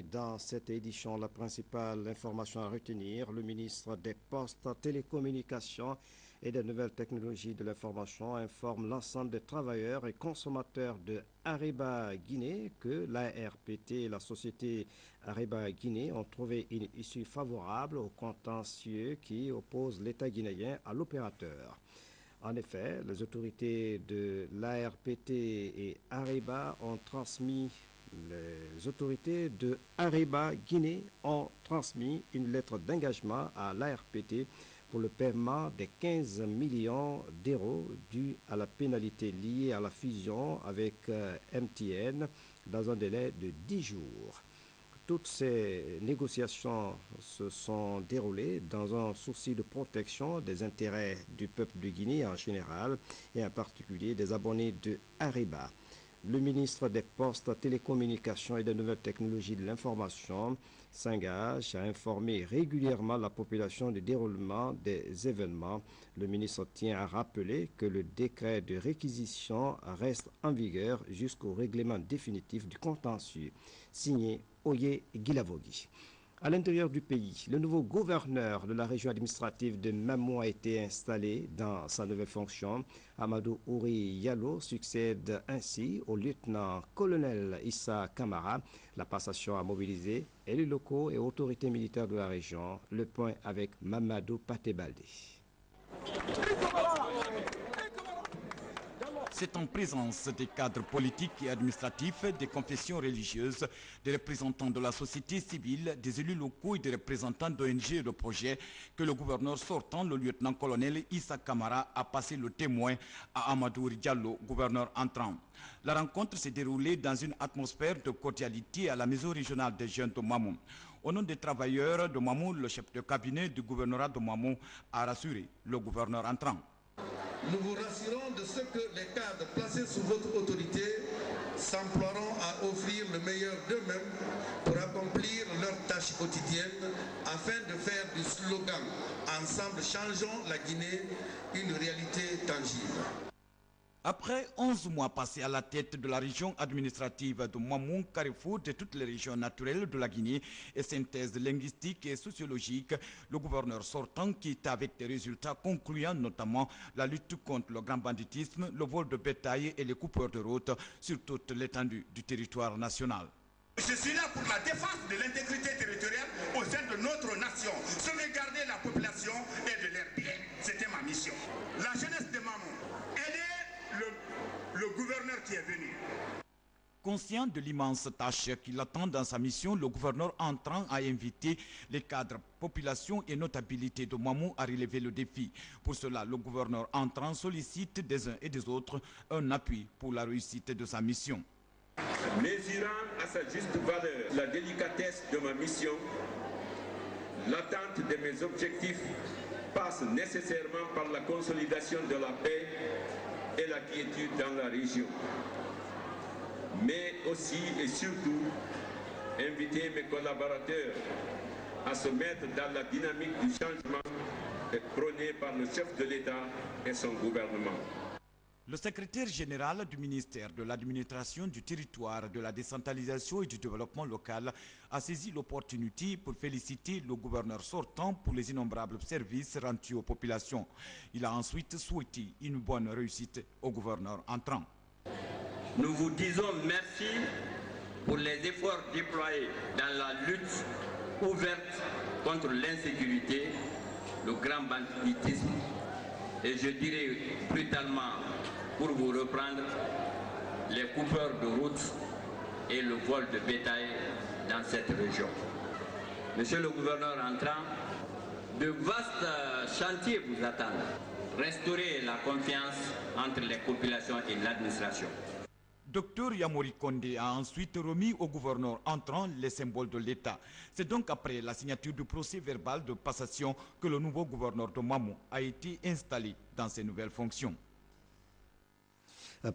Et dans cette édition, la principale information à retenir, le ministre des Postes, Télécommunications et des Nouvelles Technologies de l'Information informe l'ensemble des travailleurs et consommateurs de Areba Guinée que l'ARPT et la société Areba Guinée ont trouvé une issue favorable au contentieux qui oppose l'État guinéen à l'opérateur. En effet, les autorités de l'ARPT et Areba ont transmis Les autorités de Areba Guinée ont transmis une lettre d'engagement à l'ARPT pour le paiement des 15 millions d'euros dus à la pénalité liée à la fusion avec MTN dans un délai de 10 jours. Toutes ces négociations se sont déroulées dans un souci de protection des intérêts du peuple de Guinée en général et en particulier des abonnés de Areba. Le ministre des Postes, Télécommunications et des Nouvelles Technologies de l'Information s'engage à informer régulièrement la population du déroulement des événements. Le ministre tient à rappeler que le décret de réquisition reste en vigueur jusqu'au règlement définitif du contentieux, signé Oye Guilavogui. À l'intérieur du pays, le nouveau gouverneur de la région administrative de Mamou a été installé dans sa nouvelle fonction. Amadou Ouri Yallo succède ainsi au lieutenant-colonel Issa Kamara. La passation a mobilisé élus locaux et autorités militaires de la région. Le point avec Mamadou Patebalde. C'est en présence des cadres politiques et administratifs, des confessions religieuses, des représentants de la société civile, des élus locaux et des représentants d'ONG et de projets que le gouverneur sortant, le lieutenant-colonel Issa Kamara, a passé le témoin à Amadou Diallo, gouverneur entrant. La rencontre s'est déroulée dans une atmosphère de cordialité à la maison régionale des jeunes de Mamou. Au nom des travailleurs de Mamou, le chef de cabinet du gouvernorat de Mamou a rassuré le gouverneur entrant. Nous vous rassurons de ce que les cadres placés sous votre autorité s'emploieront à offrir le meilleur d'eux-mêmes pour accomplir leurs tâches quotidiennes afin de faire du slogan « Ensemble, changeons la Guinée » une réalité tangible. Après 11 mois passés à la tête de la région administrative de Mamou, carrefour de toutes les régions naturelles de la Guinée et synthèse linguistique et sociologique, le gouverneur sortant quitte avec des résultats concluants, notamment la lutte contre le grand banditisme, le vol de bétail et les coupeurs de route sur toute l'étendue du territoire national. Je suis là pour la défense de l'intégrité territoriale au sein de notre nation, sauvegarder la population et de leurs biens. C'était ma mission. La jeunesse de Mamou, elle est le gouverneur qui est venu. Conscient de l'immense tâche qui l'attend dans sa mission, le gouverneur entrant a invité les cadres, population et notabilité de Mamou à relever le défi. Pour cela, le gouverneur entrant sollicite des uns et des autres un appui pour la réussite de sa mission. Mesurant à sa juste valeur la délicatesse de ma mission, l'attente de mes objectifs passe nécessairement par la consolidation de la paix et la quiétude dans la région. Mais aussi et surtout, inviter mes collaborateurs à se mettre dans la dynamique du changement prônée par le chef de l'État et son gouvernement. Le secrétaire général du ministère de l'administration du territoire, de la décentralisation et du développement local a saisi l'opportunité pour féliciter le gouverneur sortant pour les innombrables services rendus aux populations. Il a ensuite souhaité une bonne réussite au gouverneur entrant. Nous vous disons merci pour les efforts déployés dans la lutte ouverte contre l'insécurité, le grand banditisme et je dirais brutalement, pour vous reprendre, les coupeurs de route et le vol de bétail dans cette région. Monsieur le gouverneur entrant, de vastes chantiers vous attendent. Restaurer la confiance entre les populations et l'administration. Dr Yamori Kondé a ensuite remis au gouverneur entrant les symboles de l'État. C'est donc après la signature du procès verbal de passation que le nouveau gouverneur de Mamou a été installé dans ses nouvelles fonctions.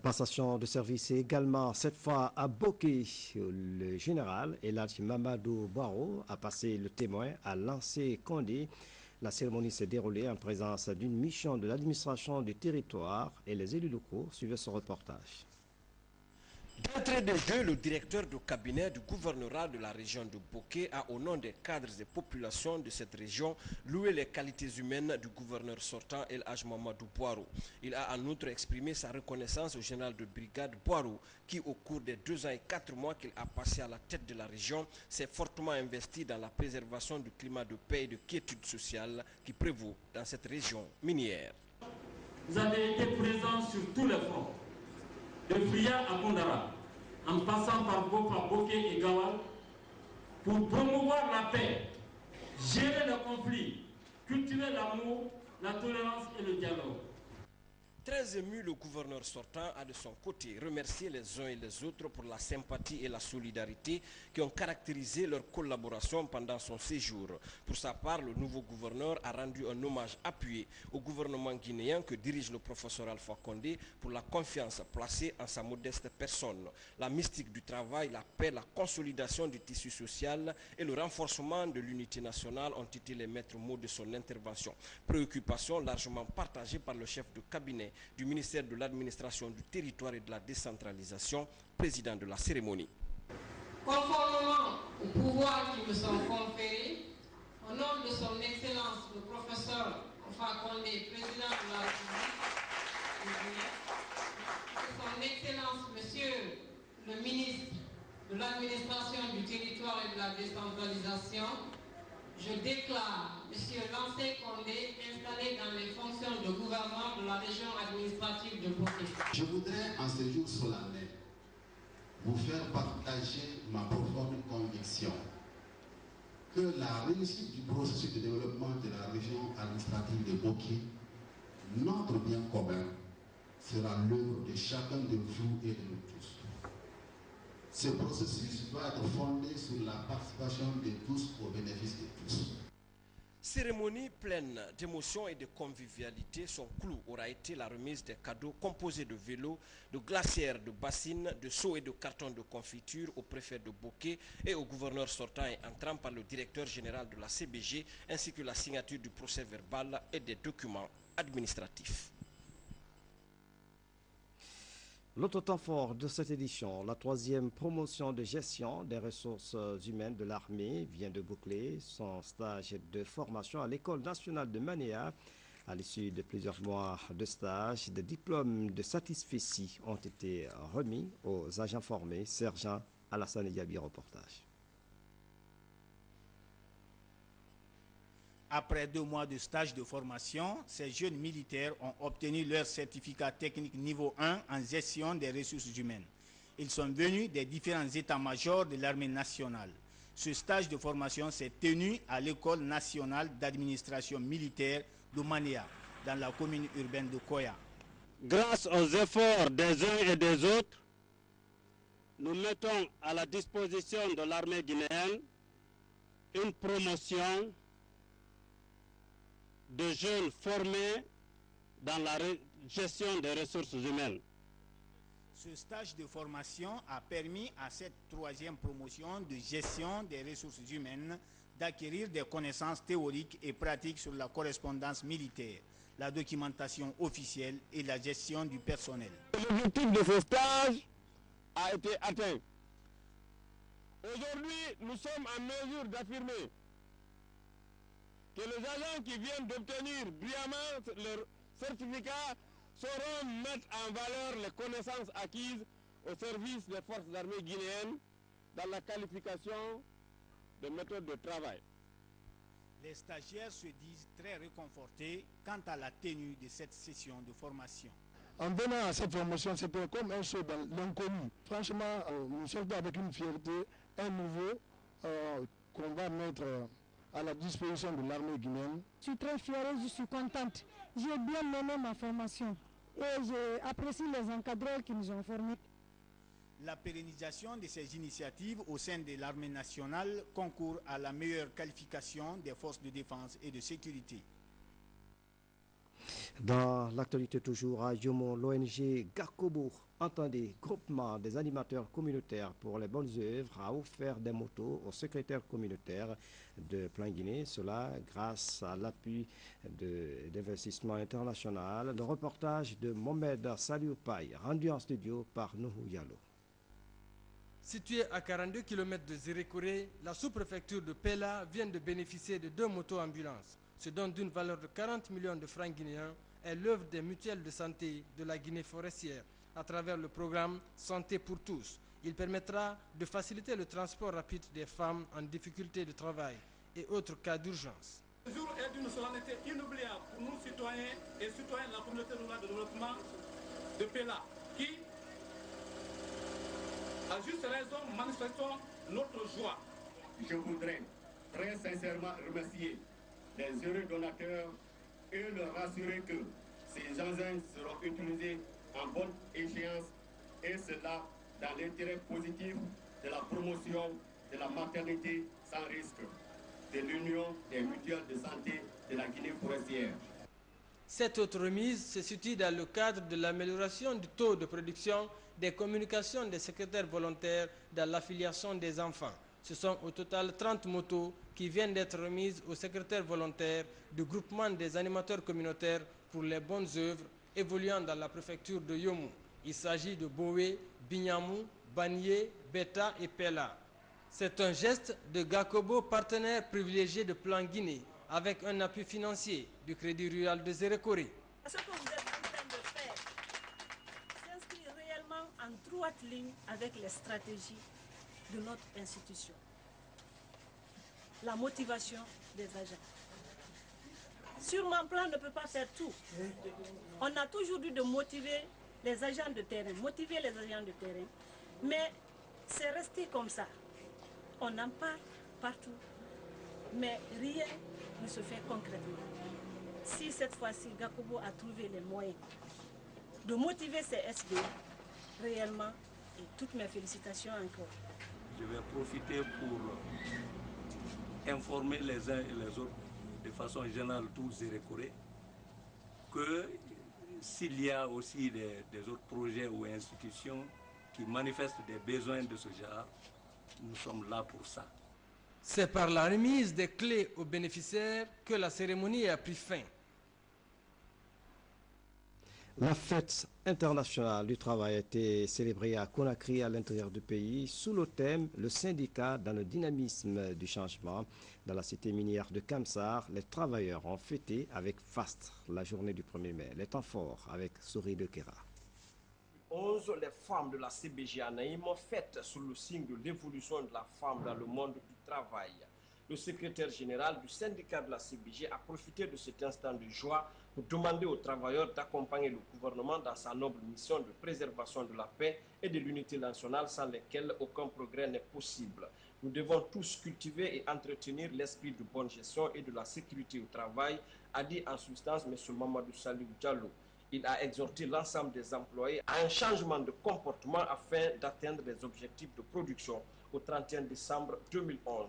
Passation de service également, cette fois à Boké. Le général Eladji Mamadou Baro a passé le témoin à Lancé Condé. La cérémonie s'est déroulée en présence d'une mission de l'administration du territoire et les élus locaux suivaient ce reportage. D'entrée de jeu, le directeur de cabinet du gouvernorat de la région de Boké a, au nom des cadres et populations de cette région, loué les qualités humaines du gouverneur sortant El Hadj Mamadou Boiro. Il a en outre exprimé sa reconnaissance au général de brigade Boiro, qui au cours des 2 ans et 4 mois qu'il a passé à la tête de la région, s'est fortement investi dans la préservation du climat de paix et de quiétude sociale qui prévaut dans cette région minière. Vous avez été présent sur tous les fronts, de Fria à Kondara, en passant par Bofa, Boké et Gawal, pour promouvoir la paix, gérer le conflit, cultiver l'amour, la tolérance et le dialogue. Très ému, le gouverneur sortant a de son côté remercié les uns et les autres pour la sympathie et la solidarité qui ont caractérisé leur collaboration pendant son séjour. Pour sa part, le nouveau gouverneur a rendu un hommage appuyé au gouvernement guinéen que dirige le professeur Alpha Condé pour la confiance placée en sa modeste personne. La mystique du travail, la paix, la consolidation du tissu social et le renforcement de l'unité nationale ont été les maîtres mots de son intervention. Préoccupation largement partagée par le chef de cabinet du ministère de l'administration du territoire et de la décentralisation, président de la cérémonie. Conformément aux pouvoirs qui me sont conférés, au nom de son Excellence le professeur Alpha Condé, président de la République, de son Excellence Monsieur le ministre de l'administration du territoire et de la décentralisation, je déclare M. Lancé Condé installé dans les fonctions de gouverneur de la région administrative de Boké. Je voudrais en ce jour solennel vous faire partager ma profonde conviction que la réussite du processus de développement de la région administrative de Boké, notre bien commun, sera l'œuvre de chacun de vous et de nous tous. Ce processus doit être fondé sur la participation de tous au bénéfice de tous. Cérémonie pleine d'émotions et de convivialité, son clou aura été la remise des cadeaux composés de vélos, de glacières, de bassines, de seaux et de cartons de confiture au préfet de Boké et au gouverneur sortant et entrant par le directeur général de la CBG, ainsi que la signature du procès verbal et des documents administratifs. L'autre temps fort de cette édition, la 3e promotion de gestion des ressources humaines de l'armée vient de boucler son stage de formation à l'École nationale de Manéa. À l'issue de plusieurs mois de stage, des diplômes de satisfecit ont été remis aux agents formés. Sergent Alassane Diaby, reportage. Après 2 mois de stage de formation, ces jeunes militaires ont obtenu leur certificat technique niveau 1 en gestion des ressources humaines. Ils sont venus des différents états-majors de l'armée nationale. Ce stage de formation s'est tenu à l'École nationale d'administration militaire de Manéa, dans la commune urbaine de Koya. Grâce aux efforts des uns et des autres, nous mettons à la disposition de l'armée guinéenne une promotion de jeunes formés dans la gestion des ressources humaines. Ce stage de formation a permis à cette 3e promotion de gestion des ressources humaines d'acquérir des connaissances théoriques et pratiques sur la correspondance militaire, la documentation officielle et la gestion du personnel. L'objectif de ce stage a été atteint. Aujourd'hui, nous sommes en mesure d'affirmer que les agents qui viennent d'obtenir brillamment leur certificat sauront mettre en valeur les connaissances acquises au service des forces armées guinéennes dans la qualification des méthodes de travail. Les stagiaires se disent très réconfortés quant à la tenue de cette session de formation. En venant à cette formation, c'était comme un saut dans l'inconnu. Franchement, nous sortons avec une fierté, un nouveau qu'on va mettre à la disposition de l'armée guinéenne. Je suis très fière et je suis contente. J'ai bien mené ma formation et j'apprécie les encadreurs qui nous ont formés. La pérennisation de ces initiatives au sein de l'armée nationale concourt à la meilleure qualification des forces de défense et de sécurité. Dans l'actualité toujours à Yomon, l'ONG Gakobo, entendez, groupement des animateurs communautaires pour les bonnes œuvres, a offert des motos aux secrétaires communautaires de Plan Guinée, cela grâce à l'appui d'investissement international. Le reportage de Mohamed Saliou Paye, rendu en studio par Nuhu Yalo. Située à 42 km de Zérékoré, la sous-préfecture de Pella vient de bénéficier de 2 motos-ambulances. Ce dont d'une valeur de 40 millions de francs guinéens est l'œuvre des mutuelles de santé de la Guinée forestière à travers le programme Santé pour tous. Il permettra de faciliter le transport rapide des femmes en difficulté de travail et autres cas d'urgence. Ce jour est d'une solennité inoubliable pour nous citoyens et citoyennes de la communauté rurale de développement de Pella qui, à juste raison, manifestons notre joie. Je voudrais très sincèrement remercier les heureux donateurs et leur rassurer que ces engins seront utilisés en bonne échéance et cela dans l'intérêt positif de la promotion de la maternité sans risque de l'Union des mutuelles de santé de la Guinée forestière. Cette autre remise se situe dans le cadre de l'amélioration du taux de production des communications des secrétaires volontaires dans l'affiliation des enfants. Ce sont au total 30 motos qui viennent d'être remises aux secrétaires volontaires du groupement des animateurs communautaires pour les bonnes œuvres évoluant dans la préfecture de Yomou. Il s'agit de Boé, Bignamou, Banié, Beta et Pella. C'est un geste de Gakobo, partenaire privilégié de Plan Guinée, avec un appui financier du Crédit Rural de Zérékoré. Ce que vous êtes en train de faire s'inscrit réellement en droite ligne avec les stratégies de notre institution. La motivation des agents. Sûrement, Plan ne peut pas faire tout. On a toujours dû de motiver les agents de terrain, mais c'est resté comme ça. On en parle partout, mais rien ne se fait concrètement. Si cette fois-ci, Gakobo a trouvé les moyens de motiver ces SB, réellement, et toutes mes félicitations encore. Je vais profiter pour informer les uns et les autres, de façon générale, tous Zérékoré, que s'il y a aussi des autres projets ou institutions qui manifestent des besoins de ce genre, nous sommes là pour ça. C'est par la remise des clés aux bénéficiaires que la cérémonie a pris fin. La fête internationale du travail a été célébrée à Conakry, à l'intérieur du pays, sous le thème « Le syndicat dans le dynamisme du changement ». Dans la cité minière de Kamsar, les travailleurs ont fêté avec faste la journée du 1er mai. Les temps forts avec Souris de Kera. 11, les femmes de la CBG à Naïm fêtent sous le signe de l'évolution de la femme dans le monde du travail. Le secrétaire général du syndicat de la CBG a profité de cet instant de joie pour demander aux travailleurs d'accompagner le gouvernement dans sa noble mission de préservation de la paix et de l'unité nationale sans lesquelles aucun progrès n'est possible. Nous devons tous cultiver et entretenir l'esprit de bonne gestion et de la sécurité au travail, a dit en substance M. Mamadou Salou Diallo. Il a exhorté l'ensemble des employés à un changement de comportement afin d'atteindre les objectifs de production au 31 décembre 2011.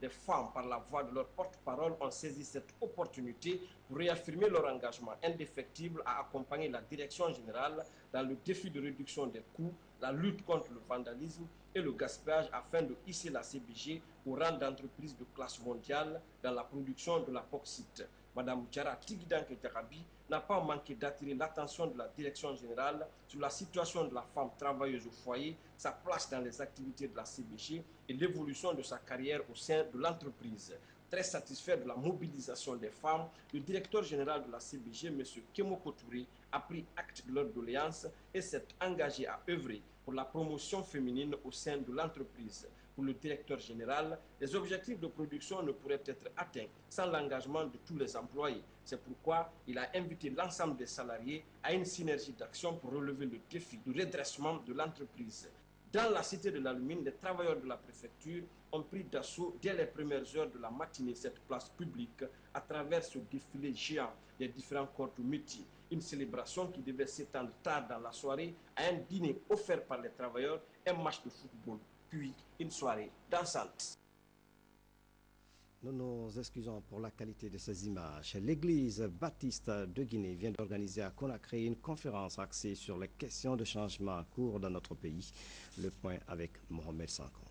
Les femmes, par la voix de leur porte-parole, ont saisi cette opportunité pour réaffirmer leur engagement indéfectible à accompagner la direction générale dans le défi de réduction des coûts, la lutte contre le vandalisme et le gaspillage afin de hisser la CBG au rang d'entreprise de classe mondiale dans la production de la bauxite. Madame Djara Tigidanke Djarabi n'a pas manqué d'attirer l'attention de la direction générale sur la situation de la femme travailleuse au foyer, sa place dans les activités de la CBG et l'évolution de sa carrière au sein de l'entreprise. Très satisfait de la mobilisation des femmes, le directeur général de la CBG, M. Kemoko Touré, a pris acte de leur doléance et s'est engagé à œuvrer pour la promotion féminine au sein de l'entreprise. Pour le directeur général, les objectifs de production ne pourraient être atteints sans l'engagement de tous les employés. C'est pourquoi il a invité l'ensemble des salariés à une synergie d'action pour relever le défi du redressement de l'entreprise. Dans la cité de l'Alumine, les travailleurs de la préfecture ont pris d'assaut dès les premières heures de la matinée cette place publique à travers ce défilé géant des différents corps de métier. Une célébration qui devait s'étendre tard dans la soirée à un dîner offert par les travailleurs, un match de football, puis une soirée dansante. Nous nous excusons pour la qualité de ces images. L'église baptiste de Guinée vient d'organiser à Conakry une conférence axée sur les questions de changement en cours dans notre pays. Le point avec Mohamed Sanko.